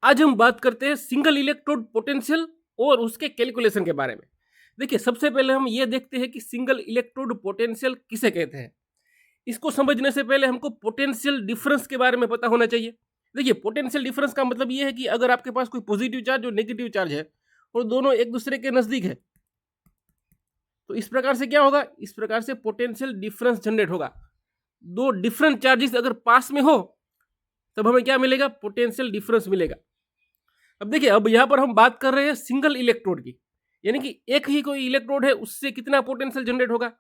आज हम बात करते हैं सिंगल इलेक्ट्रोड पोटेंशियल और उसके कैलकुलेशन के बारे में। देखिए, सबसे पहले हम ये देखते हैं कि सिंगल इलेक्ट्रोड पोटेंशियल किसे कहते हैं। इसको समझने से पहले हमको पोटेंशियल डिफरेंस के बारे में पता होना चाहिए। देखिए, पोटेंशियल डिफरेंस का मतलब ये है कि अगर आपके पास कोई पॉजिटिव चार्ज और नेगेटिव चार्ज है और दोनों एक दूसरे के नजदीक है, तो इस प्रकार से क्या होगा, इस प्रकार से पोटेंशियल डिफरेंस जनरेट होगा। दो डिफरेंट चार्जेस अगर पास में हो तब हमें क्या मिलेगा, पोटेंशियल डिफरेंस मिलेगा। अब देखिए, अब यहां पर हम बात कर रहे हैं सिंगल इलेक्ट्रोड की, यानी कि एक ही कोई इलेक्ट्रोड है, उससे कितना पोटेंशियल जनरेट होगा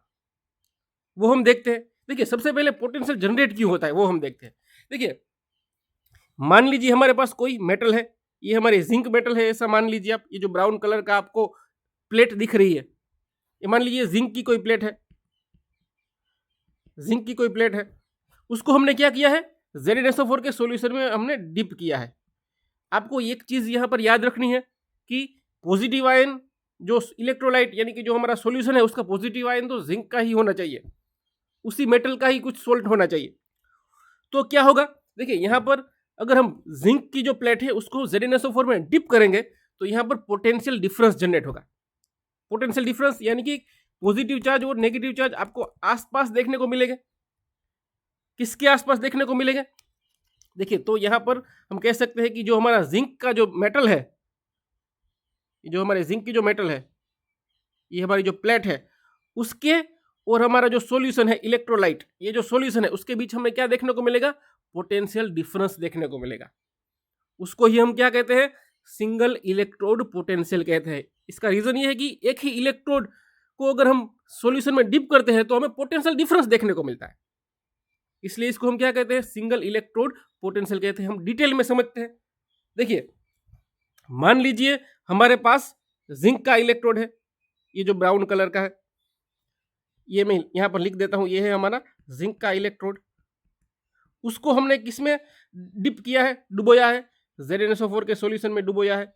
वो हम देखते हैं। देखिए, सबसे पहले पोटेंशियल जनरेट क्यों होता है वो हम देखते हैं। देखिए, मान लीजिए हमारे पास कोई मेटल है, ये हमारे जिंक मेटल है, ऐसा मान लीजिए आप। ये जो ब्राउन कलर का आपको प्लेट दिख रही है, ये मान लीजिए जिंक की कोई प्लेट है, जिंक की कोई प्लेट है। उसको हमने क्या किया है, ZnSO4 के सॉल्यूशन में हमने डिप किया है। आपको एक चीज यहां पर याद रखनी है कि पॉजिटिव आयन जो इलेक्ट्रोलाइट यानी कि जो हमारा सॉल्यूशन है उसका पॉजिटिव आयन तो जिंक का ही होना चाहिए, उसी मेटल का ही कुछ सोल्ट होना चाहिए। तो क्या होगा, देखिए यहां पर अगर हम जिंक की जो प्लेट है उसको ZnSO4 में डिप करेंगे तो यहां पर पोटेंशियल डिफरेंस जनरेट होगा। पोटेंशियल डिफरेंस यानी कि पॉजिटिव चार्ज और नेगेटिव चार्ज आपको आसपास देखने को मिलेंगे। किसके आसपास देखने को मिलेंगे, देखिए तो यहां पर हम कह सकते हैं कि जो हमारा जिंक का जो मेटल है, जो हमारे जिंक की जो मेटल है, ये हमारी जो प्लेट है, उसके और हमारा जो सॉल्यूशन है इलेक्ट्रोलाइट, ये जो सॉल्यूशन है उसके बीच हमें क्या देखने को मिलेगा, पोटेंशियल डिफरेंस देखने को मिलेगा। उसको ही हम क्या कहते हैं, सिंगल इलेक्ट्रोड पोटेंशियल कहते हैं। इसका रीजन ये है कि एक ही इलेक्ट्रोड को अगर हम सॉल्यूशन में डिप करते हैं तो हमें पोटेंशियल डिफरेंस देखने को मिलता है, इसलिए इसको हम क्या कहते हैं, सिंगल इलेक्ट्रोड पोटेंशियल कहते हैं। हम डिटेल में समझते हैं। देखिए, मान लीजिए हमारे पास जिंक का इलेक्ट्रोड है, ये जो ब्राउन कलर का है, ये मैं यहां पर लिख देता हूं, ये है हमारा जिंक का इलेक्ट्रोड। उसको हमने किसमें डिप किया है, डुबोया है, ZnSO4 के सॉल्यूशन में डुबोया है।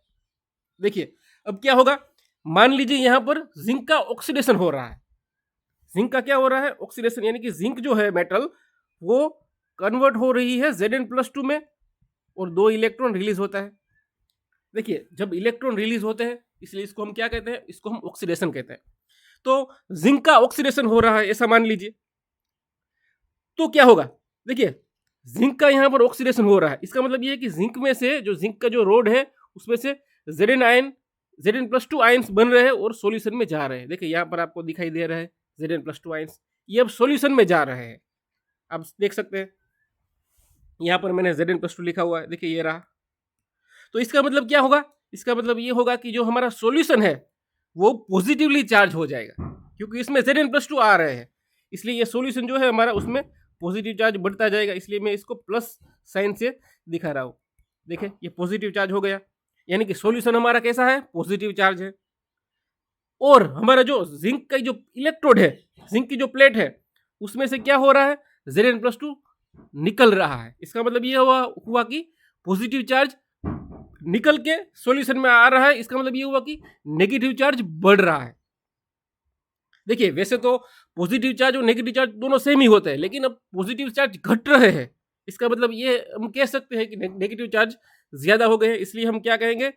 देखिए, अब क्या होगा, मान लीजिए यहां पर जिंक का ऑक्सीडेशन हो रहा है। जिंक का क्या हो रहा है, ऑक्सीडेशन, यानी कि जिंक जो है मेटल वो कन्वर्ट हो रही है Zn+2 में और 2 इलेक्ट्रॉन रिलीज होता है। देखिए, जब इलेक्ट्रॉन रिलीज होते हैं इसलिए इसको हम क्या कहते हैं, इसको हम ऑक्सीडेशन कहते हैं। तो जिंक का ऑक्सीडेशन हो रहा है ऐसा मान लीजिए, तो क्या होगा, देखिए जिंक का यहां पर ऑक्सीडेशन हो रहा है, इसका मतलब ये है कि जिंक में से जो जिंक का जो रोड है उसमें से Zn+2 आयंस बन रहे हैं और सॉल्यूशन में जा रहे हैं। देखिए यहां पर आपको दिखाई दे रहा है Zn+2 आयंस, ये अब सॉल्यूशन में जा रहे हैं। आप देख सकते हैं यहां पर मैंने Zn+2 लिखा हुआ है, देखिए ये रहा। तो इसका मतलब क्या होगा, इसका मतलब ये होगा कि जो हमारा सॉल्यूशन है वो पॉजिटिवली चार्ज हो जाएगा, क्योंकि इसमें Zn+2 आ रहे हैं, इसलिए ये सॉल्यूशन जो है हमारा उसमें पॉजिटिव चार्ज बढ़ता जाएगा। इसलिए मैं इसको प्लस साइन से दिखा रहा हूं। देखिए ये पॉजिटिव चार्ज हो गया, यानी कि सॉल्यूशन हमारा कैसा है, पॉजिटिव चार्ज है। और हमारा जो जिंक का जो इलेक्ट्रोड है, जिंक की जो प्लेट है, उसमें से क्या हो रहा है, Zn+2 निकल रहा है। इसका मतलब ये हुआ कि पॉजिटिव चार्ज निकल के सॉल्यूशन में आ रहा है, इसका मतलब ये हुआ कि नेगेटिव चार्ज बढ़ रहा है। देखिए वैसे तो पॉजिटिव चार्ज और नेगेटिव चार्ज दोनों सेम ही होते हैं, लेकिन अब पॉजिटिव चार्ज घट रहे हैं, इसका मतलब ये हम कह सकते हैं कि नेगेटिव चार्ज ज्यादा हो गए हैं। इसलिए हम क्या कहेंगे,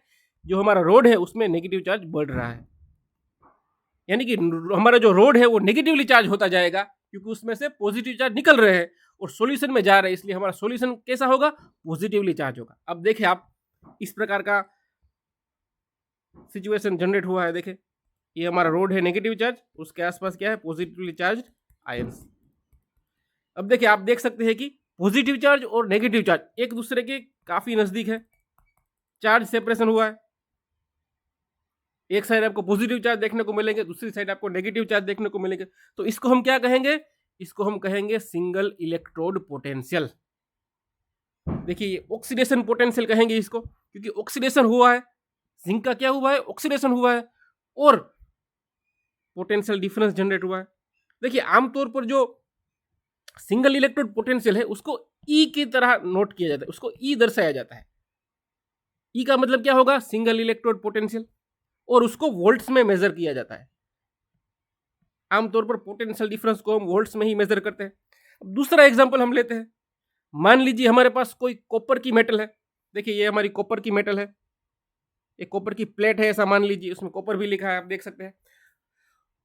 जो हमारा रोड है उसमें नेगेटिव चार्ज बढ़ रहा है, यानी कि हमारा जो रोड है वो नेगेटिवली चार्ज होता जाएगा, क्योंकि उसमें से पॉजिटिव चार्ज निकल रहे हैं और सॉल्यूशन में जा रहे हैं, इसलिए हमारा सॉल्यूशन कैसा होगा, पॉजिटिवली चार्ज होगा। अब देखिए आप, इस प्रकार का सिचुएशन जनरेट हुआ है। देखिए ये हमारा रोड है नेगेटिव चार्ज, उसके आसपास क्या है, पॉजिटिवली चार्ज आयंस। अब देखिए आप देख सकते हैं कि पॉजिटिव चार्ज और नेगेटिव चार्ज एक दूसरे के काफी नजदीक है, चार्ज सेपरेशन हुआ है। एक साइड आपको पॉजिटिव चार्ज देखने को मिलेंगे, दूसरी साइड आपको नेगेटिव चार्ज देखने को मिलेंगे। तो इसको हम क्या कहेंगे, इसको हम कहेंगे सिंगल इलेक्ट्रोड पोटेंशियल। देखिए ऑक्सीडेशन पोटेंशियल कहेंगे इसको, क्योंकि ऑक्सीडेशन हुआ है, जिंक का क्या हुआ है, ऑक्सीडेशन हुआ है और पोटेंशियल डिफरेंस जनरेट हुआ है। देखिए आमतौर पर जो सिंगल इलेक्ट्रोड पोटेंशियल है उसको ई की तरह नोट किया जाता है, उसको ई दर्शाया जाता है। ई का मतलब क्या होगा, सिंगल इलेक्ट्रोड पोटेंशियल, और उसको वोल्ट्स में मेजर किया जाता है। आमतौर पर पोटेंशियल डिफरेंस को हम वोल्ट्स में ही मेजर करते हैं। अब दूसरा एग्जांपल हम लेते हैं। मान लीजिए हमारे पास कोई कॉपर की मेटल है, देखिए ये हमारी कॉपर की मेटल है, एक कॉपर की प्लेट है ऐसा मान लीजिए, उसमें कॉपर भी लिखा है, आप देख सकते हैं।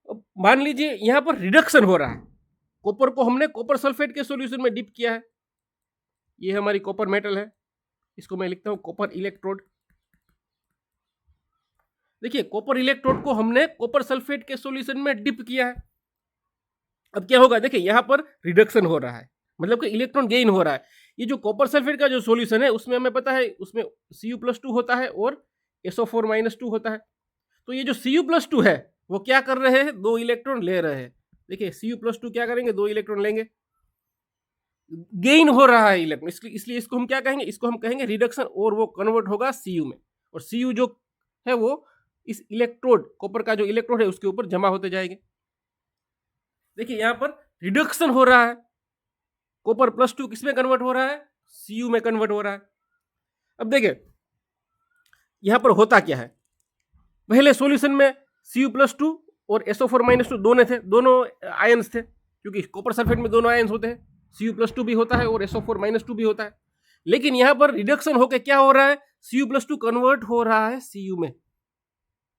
अब मान लीजिए यहाँ पर रिडक्शन हो रहा है, कॉपर को हमने कॉपर सल्फेट के सॉल्यूशन में डिप किया है। ये हमारी कॉपर मेटल है, इसको मैं लिखता हूं कॉपर इलेक्ट्रोड। देखिए कॉपर इलेक्ट्रोड को हमने कॉपर सल्फेट के सॉल्यूशन में डिप किया है। अब क्या होगा, देखिए यहाँ पर रिडक्शन हो रहा है, मतलब कि इलेक्ट्रॉन गेन हो रहा है। ये जो कॉपर सल्फेट का जो सॉल्यूशन है उसमें हमें पता है उसमें Cu+2 होता है और SO4-2 होता है। तो ये जो Cu+2 है वो क्या कर रहे हैं, 2 इलेक्ट्रॉन ले रहे हैं। देखिए Cu+2 क्या करेंगे, 2 इलेक्ट्रॉन लेंगे, गेन हो रहा है इलेक्ट्रॉन, इसलिए इसको हम क्या कहेंगे, इसको हम कहेंगे रिडक्शन, और वो कन्वर्ट होगा Cu में, और Cu जो है वो इस इलेक्ट्रोड, कॉपर का जो इलेक्ट्रोड है उसके ऊपर जमा होते जाएंगे। देखिए यहाँ पर रिडक्शन हो रहा है, कॉपर +2 किस में कन्वर्ट हो रहा है, Cu में कन्वर्ट हो रहा है। अब देखिए यहाँ पर होता क्या है, पहले सॉल्यूशन में Cu+2 और SO4-2 दोनों आयंस थे, क्योंकि कॉपर सल्फेट में दोनों आयंस होते हैं, Cu+2 भी होता है और SO4-2 भी होता है। लेकिन यहाँ पर रिडक्शन होकर क्या हो रहा है, Cu+2 कन्वर्ट हो रहा है Cu में,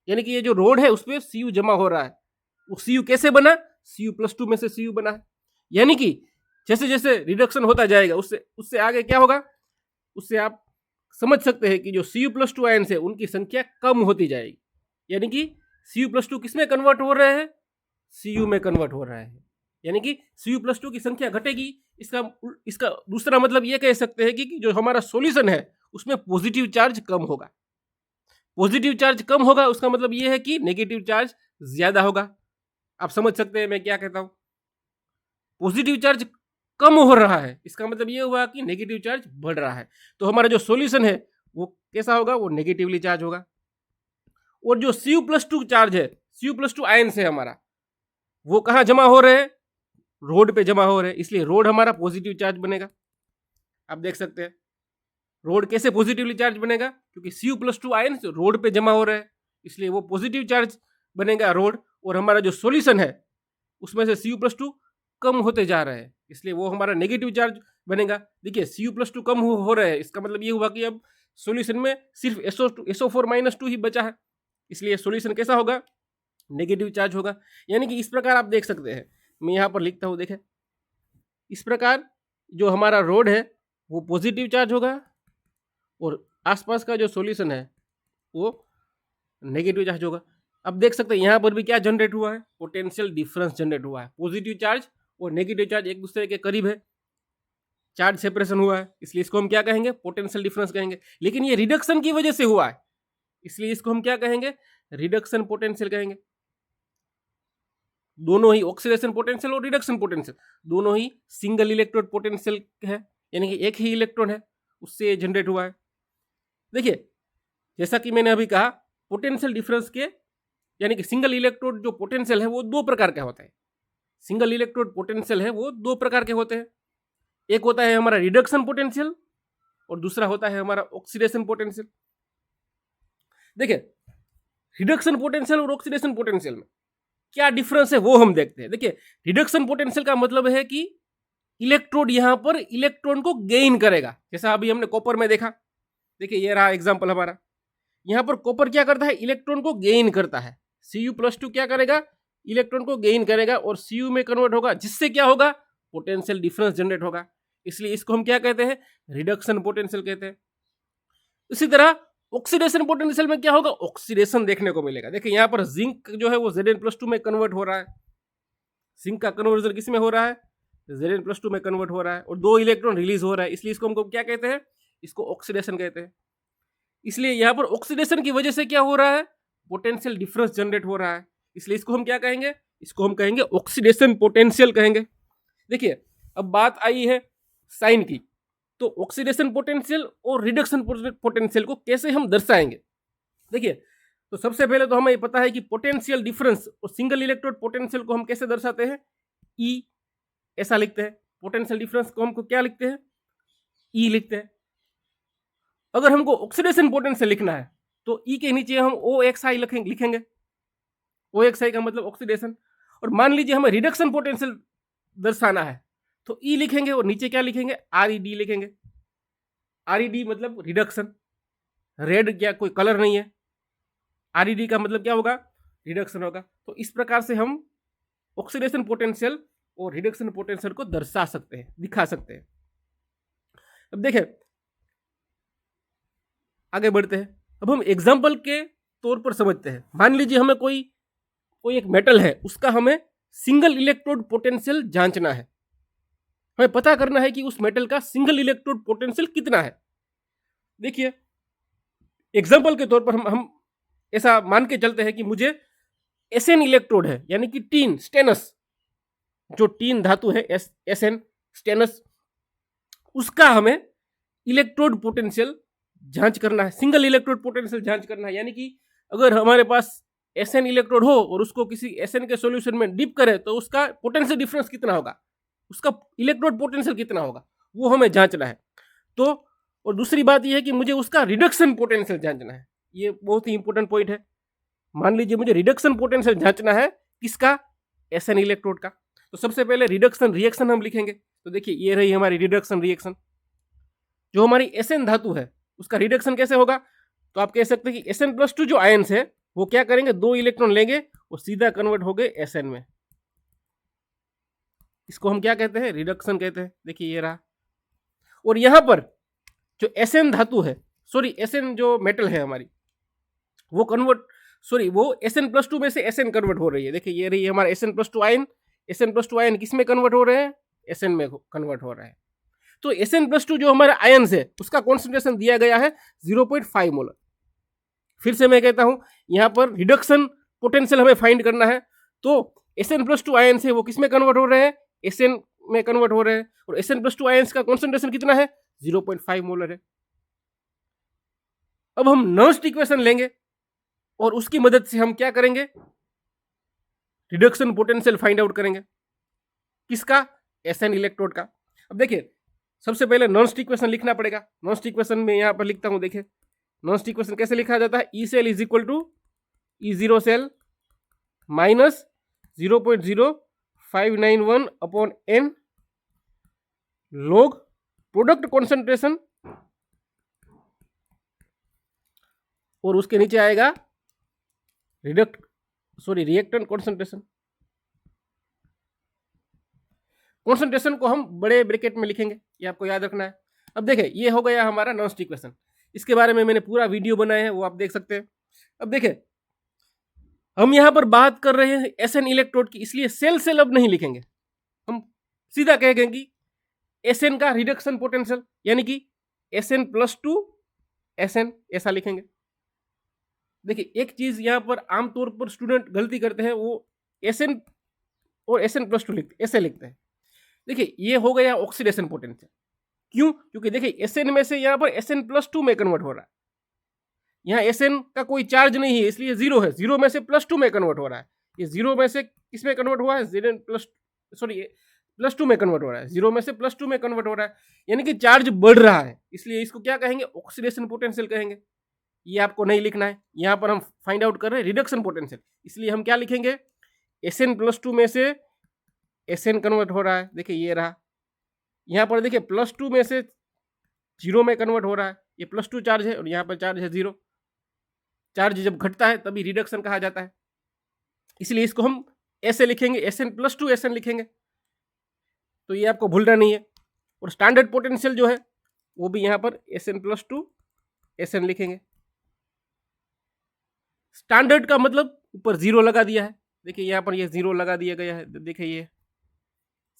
यानी कि ये जो रोड है उसपे Cu जमा हो रहा है। वो Cu कैसे बना, Cu+2 में से Cu बना है। यानी कि जैसे जैसे रिडक्शन होता जाएगा उससे आगे क्या होगा, उससे आप समझ सकते हैं कि जो Cu+2 आयंस है उनकी संख्या कम होती जाएगी। यानी कि Cu+2 किस में कन्वर्ट हो रहे हैं, Cu में कन्वर्ट हो रहा है, यानी कि Cu+2 की संख्या घटेगी। इसका दूसरा मतलब ये कह सकते हैं कि जो हमारा सॉल्यूशन है उसमें पॉजिटिव चार्ज कम होगा। पॉजिटिव चार्ज कम होगा उसका मतलब ये है कि नेगेटिव चार्ज ज्यादा होगा। आप समझ सकते हैं मैं क्या कहता हूं, पॉजिटिव चार्ज कम हो रहा है इसका मतलब ये हुआ कि नेगेटिव चार्ज बढ़ रहा है। तो हमारा जो सॉल्यूशन है वो कैसा होगा, वो नेगेटिवली चार्ज होगा। और जो Cu+2 चार्ज है, Cu+2 आयंस है हमारा, वो कहाँ जमा हो रहे हैं, रोड पे जमा हो रहे हैं, इसलिए रोड हमारा पॉजिटिव चार्ज बनेगा। आप देख सकते हैं रोड कैसे पॉजिटिवली चार्ज बनेगा, क्योंकि Cu+2 आयंस रोड पे जमा हो रहे हैं, इसलिए वो पॉजिटिव चार्ज बनेगा रोड। और हमारा जो सॉल्यूशन है उसमें से Cu+2 कम होते जा रहे हैं, इसलिए वो हमारा नेगेटिव चार्ज बनेगा। देखिए Cu+2 कम हो रहे हैं, इसका मतलब ये हुआ कि अब सॉल्यूशन में सिर्फ SO4-2 ही बचा है, इसलिए सॉल्यूशन कैसा होगा, नेगेटिव चार्ज होगा। यानी कि इस प्रकार आप देख सकते हैं, मैं यहाँ पर लिखता हूँ, देखें इस प्रकार जो हमारा रोड है वो पॉजिटिव चार्ज होगा और आसपास का जो सॉल्यूशन है वो नेगेटिव चार्ज होगा। अब देख सकते हैं यहाँ पर भी क्या जनरेट हुआ है, पोटेंशियल डिफरेंस जनरेट हुआ है। पॉजिटिव चार्ज और नेगेटिव चार्ज एक दूसरे के करीब है, चार्ज सेपरेशन हुआ है, इसलिए इसको हम क्या कहेंगे, पोटेंशियल डिफरेंस कहेंगे। लेकिन ये रिडक्शन की वजह से हुआ है, इसलिए इसको हम क्या कहेंगे, रिडक्शन पोटेंशियल कहेंगे। दोनों ही ऑक्सीडेशन पोटेंशियल और रिडक्शन पोटेंशियल दोनों ही सिंगल इलेक्ट्रोड पोटेंशियल है, यानी कि एक ही इलेक्ट्रॉन है उससे जनरेट हुआ है। देखिए जैसा कि मैंने अभी कहा, पोटेंशियल डिफरेंस के यानी कि सिंगल इलेक्ट्रोड जो पोटेंशियल है वो दो प्रकार का होता है। सिंगल इलेक्ट्रोड पोटेंशियल है वो दो प्रकार के होते हैं, एक होता है हमारा रिडक्शन पोटेंशियल और दूसरा होता है हमारा ऑक्सीडेशन पोटेंशियल। देखिए रिडक्शन पोटेंशियल और ऑक्सीडेशन पोटेंशियल में क्या डिफरेंस है वो हम देखते हैं। देखिए रिडक्शन पोटेंशियल का मतलब है कि इलेक्ट्रोड यहां पर इलेक्ट्रॉन को गेन करेगा, जैसा अभी हमने कॉपर में देखा। देखिए ये रहा एग्जांपल हमारा, यहां पर कॉपर क्या करता है, इलेक्ट्रॉन को गेन करता है। Cu+2 क्या करेगा, इलेक्ट्रॉन को गेन करेगा और Cu में कन्वर्ट होगा, जिससे क्या होगा, पोटेंशियल डिफरेंस जनरेट होगा, इसलिए इसको हम क्या कहते हैं, रिडक्शन पोटेंशियल कहते हैं। इसी तरह ऑक्सीडेशन पोटेंशियल में क्या होगा, ऑक्सीडेशन देखने को मिलेगा। देखिए यहाँ पर जिंक जो है वो Zn+2 में कन्वर्ट हो रहा है, जिंक का कन्वर्जन किस में हो रहा है, Zn+2 में कन्वर्ट हो रहा है और 2 इलेक्ट्रॉन रिलीज हो रहा है, इसलिए इसको हमको क्या कहते हैं, इसको ऑक्सीडेशन कहते हैं। इसलिए यहाँ पर ऑक्सीडेशन की वजह से क्या हो रहा है, पोटेंशियल डिफरेंस जनरेट हो रहा है, इसलिए इसको हम क्या कहेंगे, इसको हम कहेंगे ऑक्सीडेशन पोटेंशियल कहेंगे। देखिए अब बात आई है साइन की, तो ऑक्सीडेशन पोटेंशियल और रिडक्शन पोटेंशियल को कैसे हम दर्शाएंगे। देखिए तो सबसे पहले तो हमें पता है कि पोटेंशियल डिफरेंस और सिंगल इलेक्ट्रोड पोटेंशियल को हम कैसे दर्शाते हैं, ई ऐसा लिखते हैं। पोटेंशियल डिफरेंस को हमको क्या लिखते हैं, ई लिखते हैं। अगर हमको ऑक्सीडेशन पोटेंशियल लिखना है तो ई के नीचे हम OXI लिखेंगे, OXI का मतलब ऑक्सीडेशन। और मान लीजिए हमें रिडक्शन पोटेंशियल दर्शाना है तो ई लिखेंगे और नीचे क्या लिखेंगे, RED लिखेंगे। RED मतलब रिडक्शन, रेड क्या कोई कलर नहीं है, RED का मतलब क्या होगा, रिडक्शन होगा। तो इस प्रकार से हम ऑक्सीडेशन पोटेंशियल और रिडक्शन पोटेंशियल को दर्शा सकते हैं, दिखा सकते हैं। अब देखें, आगे बढ़ते हैं। अब हम एग्जाम्पल के तौर पर समझते हैं। मान लीजिए हमें कोई एक मेटल है, उसका हमें सिंगल इलेक्ट्रोड पोटेंशियल जांचना है। हमें पता करना है कि उस मेटल का सिंगल इलेक्ट्रोड पोटेंशियल कितना है। देखिए एग्जाम्पल के तौर पर हम ऐसा मान के चलते हैं कि मुझे SN इलेक्ट्रोड है, यानी कि टीन स्टेनस, जो टीन धातु है SN स्टेनस, उसका हमें इलेक्ट्रोड पोटेंशियल जांच करना है, सिंगल इलेक्ट्रोड पोटेंशियल जांच करना है। यानी कि अगर हमारे पास SN इलेक्ट्रोड हो और उसको किसी SN के सॉल्यूशन में डिप करें तो उसका पोटेंशियल डिफरेंस कितना होगा, उसका इलेक्ट्रोड पोटेंशियल कितना होगा, वो हमें जांचना है। तो और दूसरी बात यह है कि मुझे उसका रिडक्शन पोटेंशियल जांचना है। ये बहुत ही इंपॉर्टेंट पॉइंट है। मान लीजिए मुझे रिडक्शन पोटेंशियल जांचना है, किसका, SN इलेक्ट्रोड का। तो सबसे पहले रिडक्शन रिएक्शन हम लिखेंगे। तो देखिए ये रही हमारी रिडक्शन रिएक्शन। जो हमारी SN धातु है उसका रिडक्शन कैसे होगा, तो आप कह सकते हैं कि SN+2 जो आयन्स है वो क्या करेंगे, 2 इलेक्ट्रॉन लेंगे और सीधा कन्वर्ट हो गए SN में। इसको हम क्या कहते हैं, रिडक्शन कहते हैं। देखिए ये रहा। और यहां पर जो SN धातु है, सॉरी SN जो मेटल है हमारी, वो SN+2 में से SN कन्वर्ट हो रही है। देखिए ये रही हमारा SN+2 आयन। SN+2 आयन किस में कन्वर्ट हो रहे हैं, SN में कन्वर्ट हो रहा है। तो SN+2 जो हमारा आयन्स है उसका कॉन्सेंट्रेशन दिया गया है 0.5 मोलर। फिर से मैं कहता हूं, यहां पर रिडक्शन पोटेंशियल हमें फाइंड करना है। तो SN+2 आयन्स है वो किस में कन्वर्ट हो रहे हैं, SN में कन्वर्ट हो रहे हैं। और SN+2 आयन्स का कॉन्सेंट्रेशन कितना है, 0.5 मोलर है। अब हम नर्स्ट इक्वेशन लेंगे और उसकी मदद से हम क्या करेंगे, रिडक्शन पोटेंशियल फाइंड आउट करेंगे। किसका, SN इलेक्ट्रोड का। अब देखिए सबसे पहले नॉन्स्ट इक्वेशन लिखना पड़ेगा। नॉन्स्ट इक्वेशन में यहां पर लिखता हूं, देखिए नॉन्स्ट इक्वेशन कैसे लिखा जाता है, E cell is equal to E0 cell minus 0.0591 upon N log product concentration, और उसके नीचे आएगा रिएक्टेंट कॉन्सेंट्रेशन। कॉन्सेंट्रेशन को हम बड़े ब्रैकेट में लिखेंगे, ये आपको याद रखना है। अब देखें ये हो गया हमारा नॉन्स्ट इक्वेशन। इसके बारे में मैंने पूरा वीडियो बनाया है, वो आप देख सकते हैं। अब देखें हम यहां पर बात कर रहे हैं SN इलेक्ट्रोड की, इसलिए सेल अब नहीं लिखेंगे। हम सीधा कहेंगे कि SN का रिडक्शन पोटेंशियल, यानी कि SN+2 SN, ऐसा लिखेंगे। देखिए एक चीज यहां पर आमतौर पर स्टूडेंट गलती करते हैं, वो SN और SN+2 लिखते, ऐसे लिखते हैं। देखिए ये हो गया ऑक्सीडेशन पोटेंशियल। क्यों, क्योंकि देखिए SN में से यहां पर SN+2 में कन्वर्ट हो रहा है। यहाँ SN का कोई चार्ज नहीं है, इसलिए 0 है। 0 में से +2 में कन्वर्ट हो रहा है। ये 0 में से किस में कन्वर्ट हुआ है, +2 में कन्वर्ट हो रहा है। 0 में से +2 में कन्वर्ट हो रहा है, यानी कि चार्ज बढ़ रहा है, इसलिए इसको क्या कहेंगे, ऑक्सीडेशन पोटेंशियल कहेंगे। ये आपको नहीं लिखना है, यहाँ पर हम फाइंड आउट कर रहे हैं रिडक्शन पोटेंशियल, इसलिए हम क्या लिखेंगे, SN+2 में से SN कन्वर्ट हो रहा है। देखिए ये रहा। यहाँ पर देखिए +2 में से 0 में कन्वर्ट हो रहा है, ये +2 चार्ज है और यहाँ पर चार्ज है 0। चार्ज जब घटता है तभी रिडक्शन कहा जाता है, इसलिए इसको हम ऐसे लिखेंगे, SN+2 SN लिखेंगे। तो ये आपको भूलना नहीं है। और स्टैंडर्ड पोटेंशियल जो है वो भी यहाँ पर SN+2 SN लिखेंगे। स्टैंडर्ड का मतलब ऊपर 0 लगा दिया है। देखिए यहाँ पर ये 0 लगा दिया गया है। देखिए ये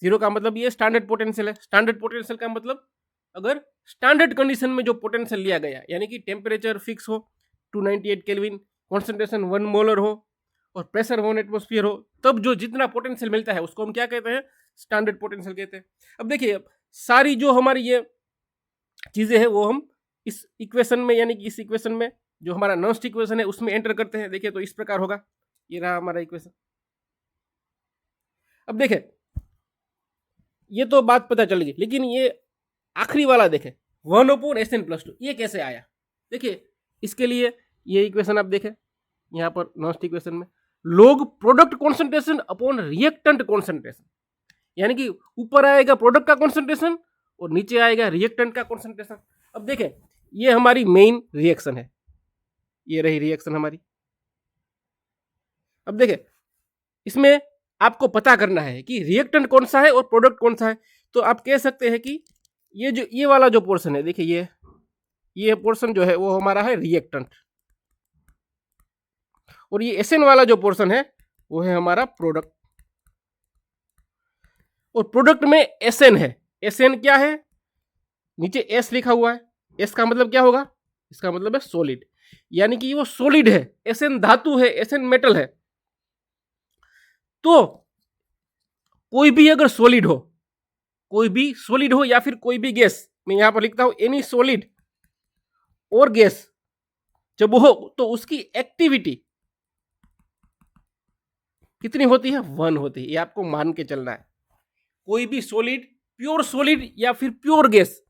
0 का मतलब ये स्टैंडर्ड पोटेंशियल है। स्टैंडर्ड पोटेंशियल का मतलब अगर स्टैंडर्ड कंडीशन में जो पोटेंशियल लिया गया, यानी कि टेम्परेचर फिक्स हो 298 केल्विन, कॉन्सेंट्रेशन 1 मोलर हो और प्रेशर 1 एटमॉस्फेयर हो, तब जो जितना पोटेंशियल मिलता है उसको हम क्या कहते हैं, स्टैंडर्ड पोटेंशियल कहते हैं। अब देखिए सारी जो हमारी ये चीज़ें हैं वो हम इस इक्वेशन में, यानी कि इस इक्वेशन में जो हमारा नॉन्स्ट इक्वेशन है उसमें एंटर करते हैं। देखिए तो इस प्रकार होगा, ये रहा हमारा इक्वेशन। अब देखें ये तो बात पता चल गई, लेकिन ये आखिरी वाला देखें 1/SN+2 ये कैसे आया। देखिए इसके लिए ये इक्वेशन आप देखें यहाँ पर नॉन्स्ट इक्वेशन में, log product concentration upon reactant concentration, यानी कि ऊपर आएगा प्रोडक्ट का कॉन्सेंट्रेशन और नीचे आएगा रिएक्टेंट का कॉन्सेंट्रेशन। अब देखें, ये हमारी मेन रिएक्शन है, ये रही रिएक्शन हमारी। अब देखें, इसमें आपको पता करना है कि रिएक्टेंट कौन सा है और प्रोडक्ट कौन सा है। तो आप कह सकते हैं कि ये वाला जो पोर्शन है, देखिए ये पोर्शन जो है वो हमारा है रिएक्टेंट, और ये एसएन वाला जो पोर्शन है वो है हमारा प्रोडक्ट। और प्रोडक्ट में एसएन है। एसएन क्या है? नीचे एस लिखा हुआ है। एस का मतलब क्या होगा? इसका मतलब है सॉलिड, यानी कि वो सॉलिड है। एसएन धातु है, एसएन मेटल है। तो कोई भी अगर सॉलिड हो, कोई भी सॉलिड हो या फिर कोई भी गैस, मैं यहां पर लिखता हूं एनी सॉलिड और गैस जब हो तो उसकी एक्टिविटी कितनी होती है? 1 होती है। ये आपको मान के चलना है। कोई भी सॉलिड, प्योर सॉलिड या फिर प्योर गैस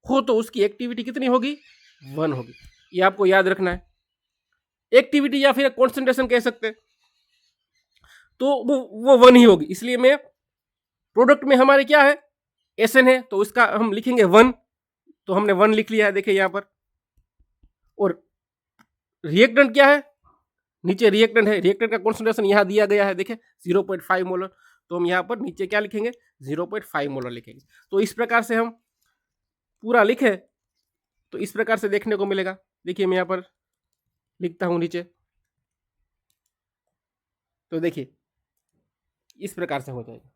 हो तो उसकी एक्टिविटी कितनी होगी? 1 होगी। ये आपको याद रखना है। एक्टिविटी या फिर कॉन्सेंट्रेशन कह सकते हैं, तो वो 1 ही होगी। इसलिए मैं प्रोडक्ट में हमारे क्या है? एसएन है, तो इसका हम लिखेंगे 1। तो हमने 1 लिख लिया है, देखिए यहां पर। और रिएक्टेंट क्या है? नीचे रिएक्टेंट है। रिएक्टेंट का कॉन्सेंट्रेशन यहां दिया गया है, देखिए 0.5 मोलर। तो हम यहां पर नीचे क्या लिखेंगे? 0.5 मोलर लिखेंगे। तो इस प्रकार से हम पूरा लिखे तो इस प्रकार से देखने को मिलेगा। देखिए मैं यहां पर लिखता हूं नीचे, तो देखिए इस प्रकार से हो जाएगा।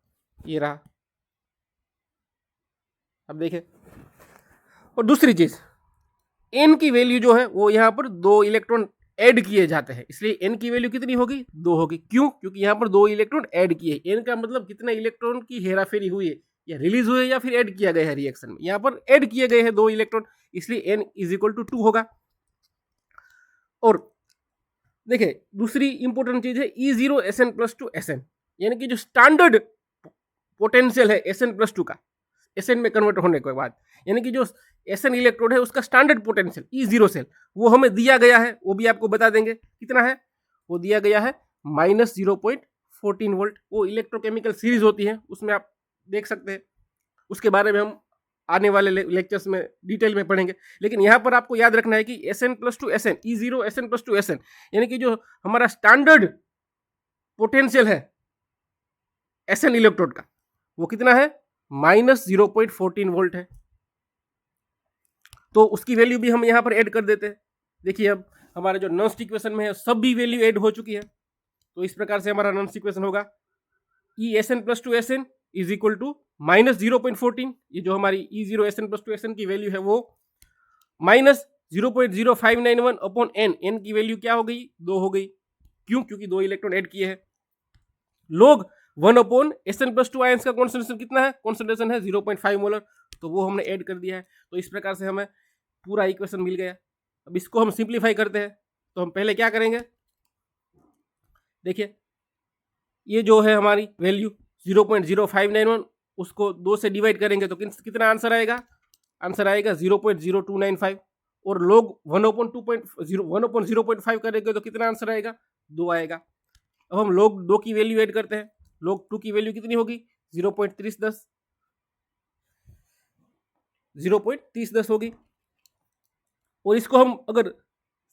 ये रहा। अब देखिए, और दूसरी चीज, एन की वैल्यू जो है वो यहाँ पर 2 इलेक्ट्रॉन ऐड किए जाते हैं, इसलिए एन की वैल्यू कितनी होगी? 2 होगी। क्यों? क्योंकि यहाँ पर 2 इलेक्ट्रॉन ऐड किए। एन का मतलब कितने इलेक्ट्रॉन की हेराफेरी हुई है, या रिलीज हुए या फिर ऐड किया गया है रिएक्शन में। यहाँ पर ऐड किए गए हैं 2 इलेक्ट्रॉन, इसलिए एन इज इक्वल टू 2 होगा। और देखिए दूसरी इंपॉर्टेंट चीज है E0 SN+2 SN, यानी कि जो स्टैंडर्ड पोटेंशियल है SN+2 का, एसएन में कन्वर्ट होने के बाद, यानी कि जो एसएन इलेक्ट्रोड है उसका स्टैंडर्ड पोटेंशियल E0 सेल वो हमें दिया गया है। वो भी आपको बता देंगे कितना है। वो दिया गया है -0.14 वोल्ट। वो इलेक्ट्रोकेमिकल सीरीज होती है, उसमें आप देख सकते हैं। उसके बारे में हम आने वाले लेक्चर्स में डिटेल में पढ़ेंगे। लेकिन यहाँ पर आपको याद रखना है कि SN+2 SN, E0 SN+2 SN, यानी कि जो हमारा स्टैंडर्ड पोटेंशियल है एसएन इलेक्ट्रोड का, वो कितना है? -0.14 वोल्ट है। तो उसकी वैल्यू भी हम यहाँ पर ऐड कर देते हैं। देखिए अब हमारे जो नॉन्स्ट इक्वेशन में है सब भी वैल्यू ऐड हो चुकी है। तो इस प्रकार से हमारा नॉन्स्ट इक्वेशन होगा ESN+2 SN is equal to -0.14। ये जो हमारी E0 SN+2 SN की वैल्यू है वो -0.0591 अपॉन n। n की वैल्यू क्या हो गई? 2 हो गई। क्यों? क्योंकि 2 इलेक्ट्रॉन ऐड किए हैं। लोग 1 अपॉन SN+2 आयंस का कॉन्सेंट्रेशन कितना है? कॉन्सेंट्रेशन है 0.5 मोलर, तो वो हमने ऐड कर दिया है। तो इस प्रकार से हमें पूरा इक्वेशन मिल गया। अब इसको हम सिंप्लीफाई करते हैं, तो हम पहले क्या करेंगे? देखिए ये जो है हमारी वैल्यू 0.0591, उसको 2 से डिवाइड करेंगे तो कितना आंसर आएगा? आंसर आएगा 0.0295। और लोग 1 अपॉन 0.5 करेंगे तो कितना आंसर आएगा? 2 आएगा। अब हम लोग 2 की वैल्यू ऐड करते हैं। लोग 2 की वैल्यू कितनी होगी? 0.3010 होगी। और इसको हम अगर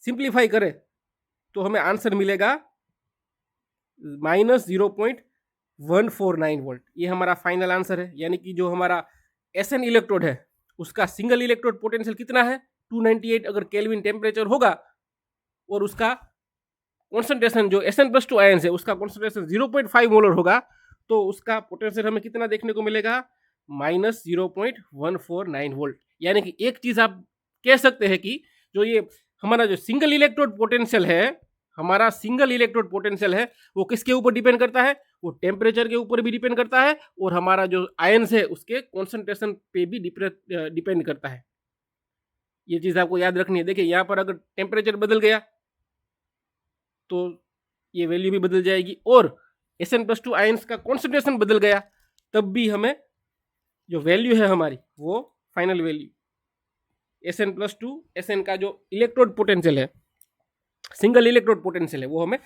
सिंप्लीफाई करें तो हमें आंसर मिलेगा -0.149 वोल्ट। ये हमारा फाइनल आंसर है। यानी कि जो हमारा एसएन इलेक्ट्रोड है उसका सिंगल इलेक्ट्रोड पोटेंशियल कितना है? 298 अगर केल्विन टेम्परेचर होगा, और उसका कॉन्सेंट्रेशन जो SN+2 आयंस है उसका कॉन्सेंट्रेशन 0.5 मोलर होगा, तो उसका पोटेंशियल हमें कितना देखने को मिलेगा? -0.149 वोल्ट। यानी कि एक चीज आप कह सकते हैं कि जो ये हमारा जो सिंगल इलेक्ट्रोड पोटेंशियल है, हमारा सिंगल इलेक्ट्रोड पोटेंशियल है, वो किसके ऊपर डिपेंड करता है? वो टेम्परेचर के ऊपर भी डिपेंड करता है, और हमारा जो आयंस है उसके कॉन्सेंट्रेशन पे भी डिपेंड करता है। ये चीज आपको याद रखनी है। देखिए यहाँ पर अगर टेम्परेचर बदल गया तो ये वैल्यू भी बदल जाएगी, और SN+2 आयंस का कॉन्सेंट्रेशन बदल गया तब भी हमें जो वैल्यू है हमारी वो फाइनल वैल्यू SN+2 SN का जो इलेक्ट्रोड पोटेंशियल है, सिंगल इलेक्ट्रोड पोटेंशियल है, वो हमें